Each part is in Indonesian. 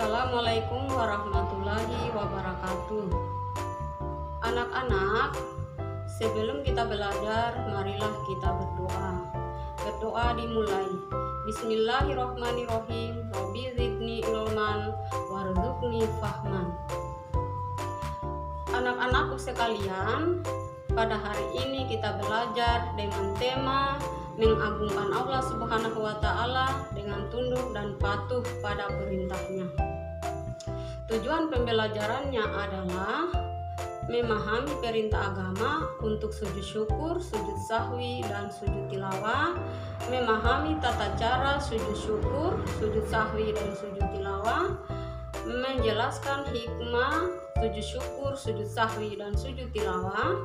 Assalamualaikum warahmatullahi wabarakatuh. Anak-anak, sebelum kita belajar, marilah kita berdoa. Berdoa dimulai. Bismillahirrahmanirrahim. Rabbi zidni ilman warzuqni fahman. Anak-anakku sekalian, pada hari ini kita belajar dengan tema mengagungkan Allah Subhanahu wa Ta'ala dengan tunduk dan patuh pada perintahnya. Tujuan pembelajarannya adalah memahami perintah agama untuk sujud syukur, sujud sahwi, dan sujud tilawah, memahami tata cara sujud syukur, sujud sahwi, dan sujud tilawah, menjelaskan hikmah sujud syukur, sujud sahwi, dan sujud tilawah,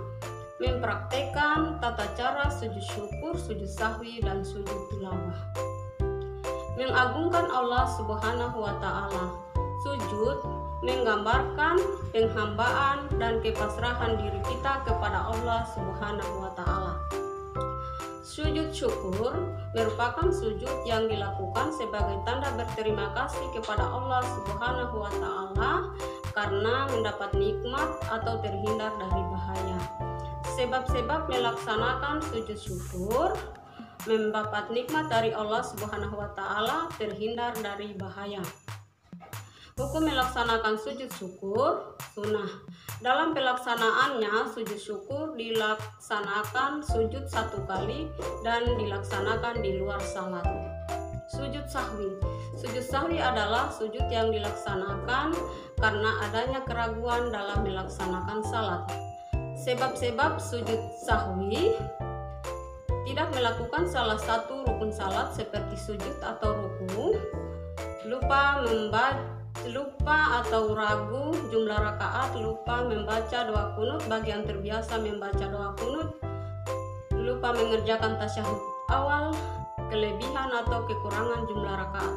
mempraktekkan tata cara sujud syukur, sujud sahwi, dan sujud tilawah. Mengagungkan Allah Subhanahu wa Ta'ala. Sujud menggambarkan penghambaan dan kepasrahan diri kita kepada Allah Subhanahu wa Ta'ala. Sujud syukur merupakan sujud yang dilakukan sebagai tanda berterima kasih kepada Allah Subhanahu wa Ta'ala karena mendapat nikmat atau terhindar dari bahaya. Sebab-sebab melaksanakan sujud syukur mendapat nikmat dari Allah Subhanahu wa Ta'ala, terhindar dari bahaya. Hukum melaksanakan sujud syukur sunnah. Dalam pelaksanaannya, sujud syukur dilaksanakan sujud satu kali dan dilaksanakan di luar salat. Sujud sahwi. Sujud sahwi adalah sujud yang dilaksanakan karena adanya keraguan dalam melaksanakan salat. Sebab-sebab sujud sahwi: tidak melakukan salah satu rukun salat seperti sujud atau ruku, lupa atau ragu jumlah rakaat, lupa membaca doa kunut bagi yang terbiasa membaca doa kunut, lupa mengerjakan tasyahud awal, kelebihan atau kekurangan jumlah rakaat.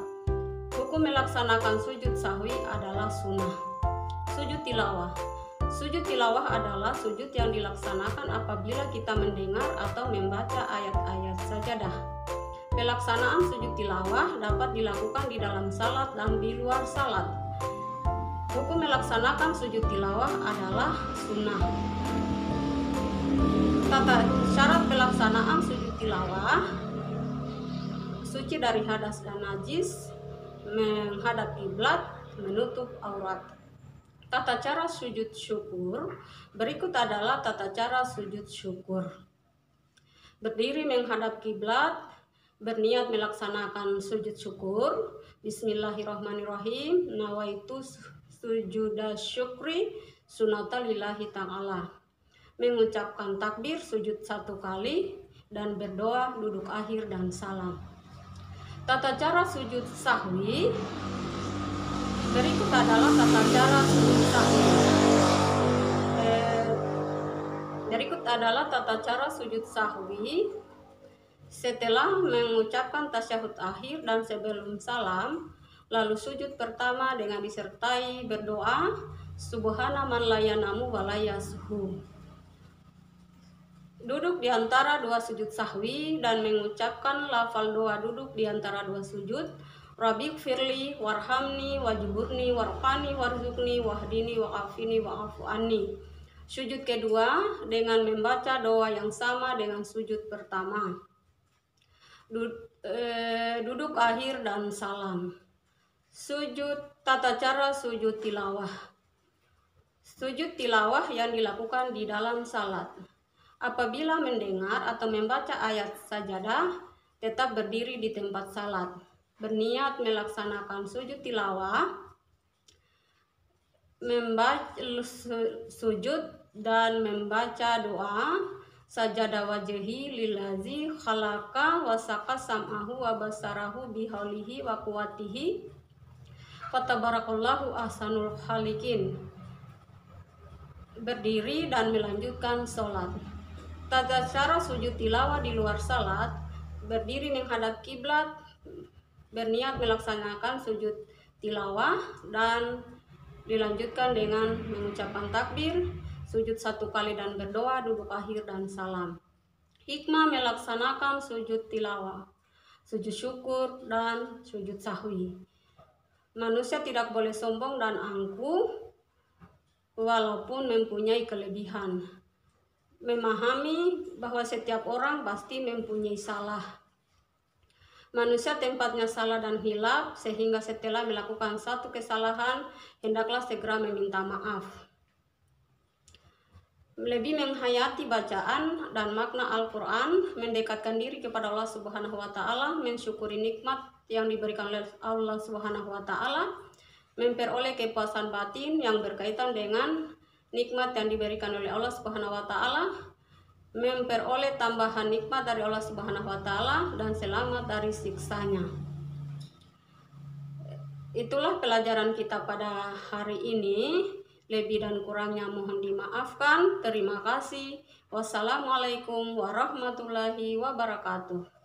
Hukum melaksanakan sujud sahwi adalah sunnah. Sujud tilawah. Sujud tilawah adalah sujud yang dilaksanakan apabila kita mendengar atau membaca ayat-ayat sajadah. Pelaksanaan sujud tilawah dapat dilakukan di dalam salat dan di luar salat. Hukum melaksanakan sujud tilawah adalah sunnah. Tata syarat pelaksanaan sujud tilawah: suci dari hadas dan najis, menghadap kiblat, menutup aurat. Tata cara sujud syukur. Berikut adalah tata cara sujud syukur. Berdiri menghadap kiblat, berniat melaksanakan sujud syukur. Bismillahirrahmanirrahim. Nawaitu sujuda syukri sunata lillahi ta'ala. Mengucapkan takbir sujud satu kali dan berdoa duduk akhir dan salam. Tata cara sujud sahwi. Berikut adalah tata cara sujud sahwi. Berikut adalah tata cara sujud sahwi. Setelah mengucapkan tasyahud akhir dan sebelum salam, lalu sujud pertama dengan disertai berdoa subhana man la yanamu wa la yashu. Duduk di antara dua sujud sahwi dan mengucapkan lafal doa duduk di antara dua sujud. Rabbi firli warhamni wajburni warfani warzuqni wahdini wa'afini wa'afu anni. Sujud kedua dengan membaca doa yang sama dengan sujud pertama. Duduk akhir dan salam. Sujud tata cara sujud tilawah. Sujud tilawah yang dilakukan di dalam salat. Apabila mendengar atau membaca ayat sajadah, tetap berdiri di tempat salat. Berniat melaksanakan sujud tilawah, membaca sujud dan membaca doa sajadah wajhi lillazi khalaqa wa saqa sam'ahu wa basarahu bihaulihi wa quwatihi fatabarakallahu ahsanul khaliqin. Berdiri dan melanjutkan sholat. Tata cara sujud tilawah di luar salat: berdiri menghadap kiblat, berniat melaksanakan sujud tilawah dan dilanjutkan dengan mengucapkan takbir, sujud satu kali dan berdoa duduk akhir dan salam. Hikmah melaksanakan sujud tilawah, sujud syukur, dan sujud sahwi. Manusia tidak boleh sombong dan angkuh walaupun mempunyai kelebihan. Memahami bahwa setiap orang pasti mempunyai salah. Manusia tempatnya salah dan hilaf, sehingga setelah melakukan satu kesalahan, hendaklah segera meminta maaf. Lebih menghayati bacaan dan makna Al-Quran, mendekatkan diri kepada Allah Subhanahu wa Ta'ala, mensyukuri nikmat yang diberikan oleh Allah Subhanahu wa Ta'ala, memperoleh kepuasan batin yang berkaitan dengan nikmat yang diberikan oleh Allah Subhanahu wa Ta'ala, memperoleh tambahan nikmat dari Allah Subhanahu wa Ta'ala, dan selamat dari siksanya. Itulah pelajaran kita pada hari ini. Lebih dan kurangnya mohon dimaafkan. Terima kasih. Wassalamualaikum warahmatullahi wabarakatuh.